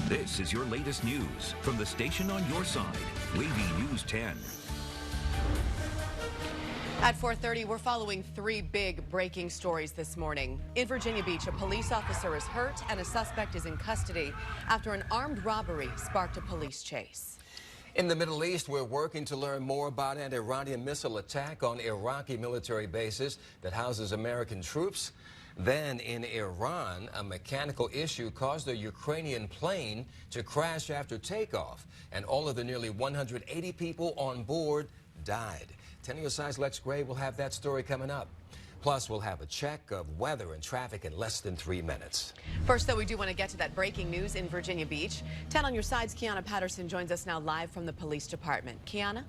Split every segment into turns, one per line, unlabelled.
This is your latest news from the station on your side, WAVY News 10.
At 4:30, we're following three big breaking stories this morning. In Virginia Beach, a police officer is hurt and a suspect is in custody after an armed robbery sparked a police chase.
In the Middle East, we're working to learn more about an Iranian missile attack on Iraqi military bases that houses American troops. Then in Iran, a mechanical issue caused a Ukrainian plane to crash after takeoff, and all of the nearly 180 people on board died. 10 News Size Lex Gray will have that story coming up. Plus, we'll have a check of weather and traffic in less than 3 minutes.
First, though, we do want to get to that breaking news in Virginia Beach. 10 on your sides, Kiana Patterson joins us now live from the police department. Kiana?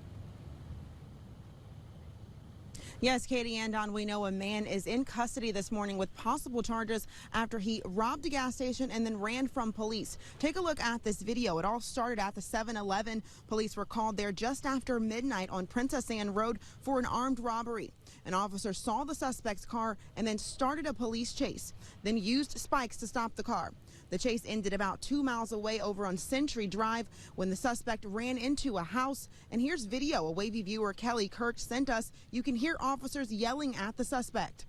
Yes, Katie and Don, we know a man is in custody this morning with possible charges after he robbed a gas station and then ran from police. Take a look at this video. It all started at the 7-Eleven. Police were called there just after midnight on Princess Anne Road for an armed robbery. An officer saw the suspect's car and then started a police chase, then used spikes to stop the car. The chase ended about 2 miles away over on Century Drive when the suspect ran into a house. And here's video a WAVY viewer, Kelly Kirk, sent us. You can hear officers yelling at the suspect.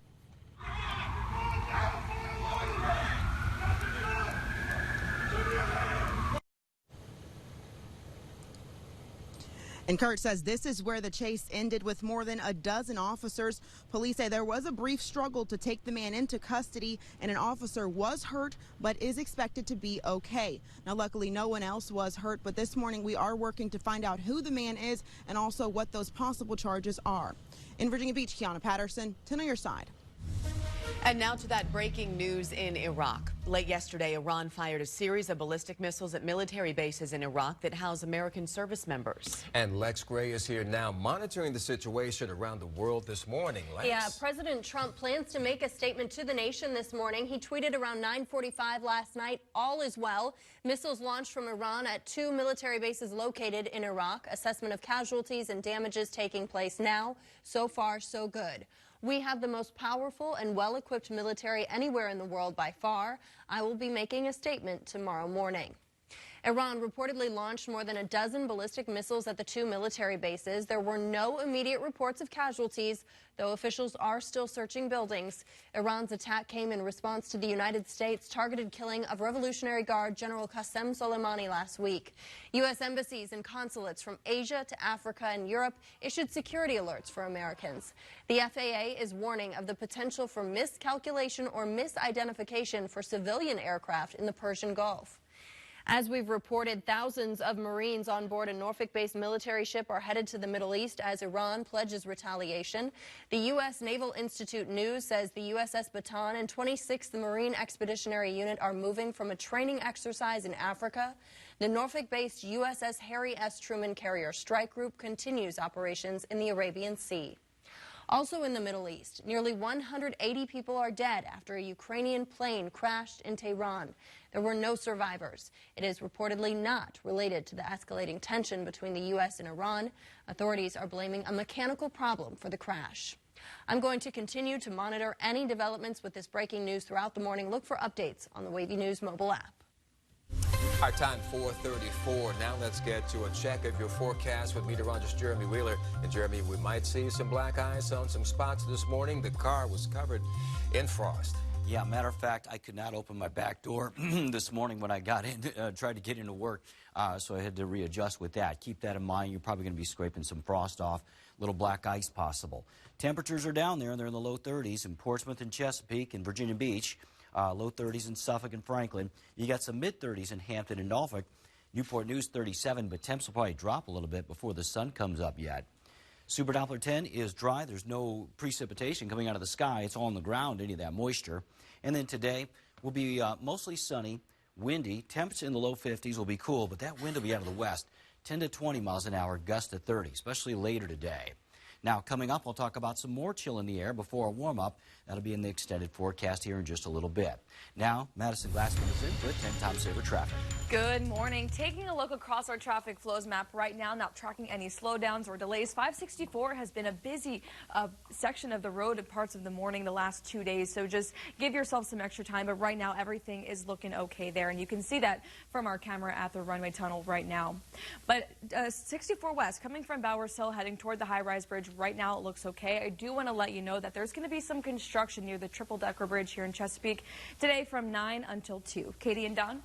And Kurt says this is where the chase ended with more than a dozen officers. Police say there was a brief struggle to take the man into custody, and an officer was hurt but is expected to be okay. Now, luckily, no one else was hurt, but this morning we are working to find out who the man is and also what those possible charges are. In Virginia Beach, Kiana Patterson, 10 on your side.
And now to that breaking news in Iraq. Late yesterday, Iran fired a series of ballistic missiles at military bases in Iraq that house American service members.
And Lex Gray is here now monitoring the situation around the world this morning. Lex?
Yeah, President Trump plans to make a statement to the nation this morning. He tweeted around 9:45 last night, all is well. Missiles launched from Iran at 2 military bases located in Iraq. Assessment of casualties and damages taking place now. So far, so good. We have the most powerful and well-equipped military anywhere in the world by far. I will be making a statement tomorrow morning. Iran reportedly launched more than a dozen ballistic missiles at the 2 military bases. There were no immediate reports of casualties, though officials are still searching buildings. Iran's attack came in response to the United States' targeted killing of Revolutionary Guard General Qasem Soleimani last week. U.S. embassies and consulates from Asia to Africa and Europe issued security alerts for Americans. The FAA is warning of the potential for miscalculation or misidentification for civilian aircraft in the Persian Gulf. As we've reported, thousands of Marines on board a Norfolk-based military ship are headed to the Middle East as Iran pledges retaliation. The U.S. Naval Institute News says the USS Bataan and 26th Marine Expeditionary Unit are moving from a training exercise in Africa. The Norfolk-based USS Harry S. Truman Carrier Strike Group continues operations in the Arabian Sea. Also in the Middle East, nearly 180 people are dead after a Ukrainian plane crashed in Tehran. There were no survivors. It is reportedly not related to the escalating tension between the U.S. and Iran. Authorities are blaming a mechanical problem for the crash. I'm going to continue to monitor any developments with this breaking news throughout the morning. Look for updates on the WAVY News mobile app.
Our time 4:34. Now let's get to a check of your forecast with meteorologist Jeremy Wheeler. And Jeremy, we might see some black ice on some spots this morning. The car was covered in frost.
Yeah, matter of fact, I could not open my back door this morning when I got in, tried to get into work, so I had to readjust with that. Keep that in mind. You're probably going to be scraping some frost off, little black ice possible. Temperatures are down there, and they're in the low 30s in Portsmouth and Chesapeake and Virginia Beach. Low 30s in Suffolk and Franklin. You got some mid-30s in Hampton and Norfolk. Newport News 37, but temps will probably drop a little bit before the sun comes up yet. Super Doppler 10 is dry. There's no precipitation coming out of the sky. It's all on the ground, any of that moisture. And then today will be mostly sunny, windy. Temps in the low 50s will be cool, but that wind will be out of the west. 10 to 20 miles an hour, gust to 30, especially later today. Now, coming up, we'll talk about some more chill in the air before a warm-up. That'll be in the extended forecast here in just a little bit. Now, Madison Glassman is in with 10 Tom Saver traffic.
Good morning. Taking a look across our traffic flows map right now, not tracking any slowdowns or delays. 564 has been a busy section of the road at parts of the morning the last 2 days, so just give yourself some extra time. But right now, everything is looking okay there, and you can see that from our camera at the runway tunnel right now. But 64 West, coming from Bowers Hill, heading toward the high-rise bridge, right now it looks okay. I do want to let you know that there's going to be some construction near the triple-decker bridge here in Chesapeake today from 9 until 2. Katie and Don?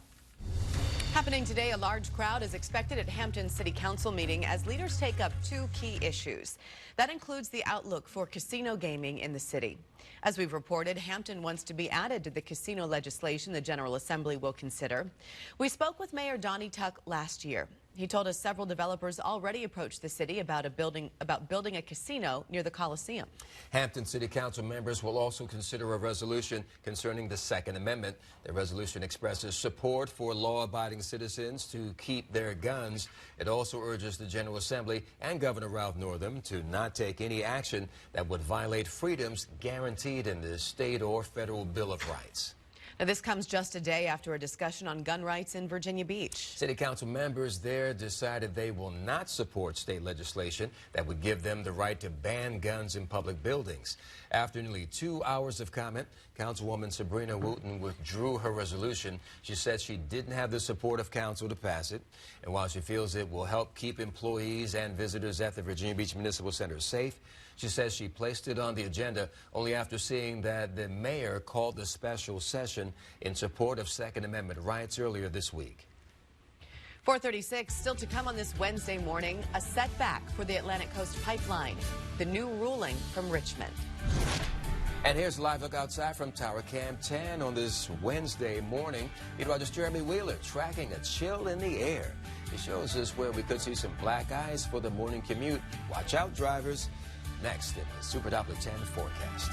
Happening today, a large crowd is expected at Hampton City Council meeting as leaders take up two key issues. That includes the outlook for casino gaming in the city. As we've reported, Hampton wants to be added to the casino legislation the General Assembly will consider. We spoke with Mayor Donnie Tuck last year. He told us several developers already approached the city about building a casino near the Coliseum.
Hampton City Council members will also consider a resolution concerning the Second Amendment. The resolution expresses support for law-abiding citizens to keep their guns. It also urges the General Assembly and Governor Ralph Northam to not take any action that would violate freedoms guaranteed in the state or federal Bill of Rights.
Now, this comes just a day after a discussion on gun rights in Virginia Beach.
City Council members there decided they will not support state legislation that would give them the right to ban guns in public buildings. After nearly 2 hours of comment, Councilwoman Sabrina Wooten withdrew her resolution. She said she didn't have the support of council to pass it. And while she feels it will help keep employees and visitors at the Virginia Beach Municipal Center safe, she says she placed it on the agenda only after seeing that the mayor called the special session in support of Second Amendment rights earlier this week.
4:36, still to come on this Wednesday morning, a setback for the Atlantic Coast Pipeline, the new ruling from Richmond.
And here's a live look outside from Tower Cam 10 on this Wednesday morning. Meteorologist Jeremy Wheeler tracking a chill in the air. He shows us where we could see some black ice for the morning commute. Watch out, drivers. Next in the Super Doppler 10 forecast.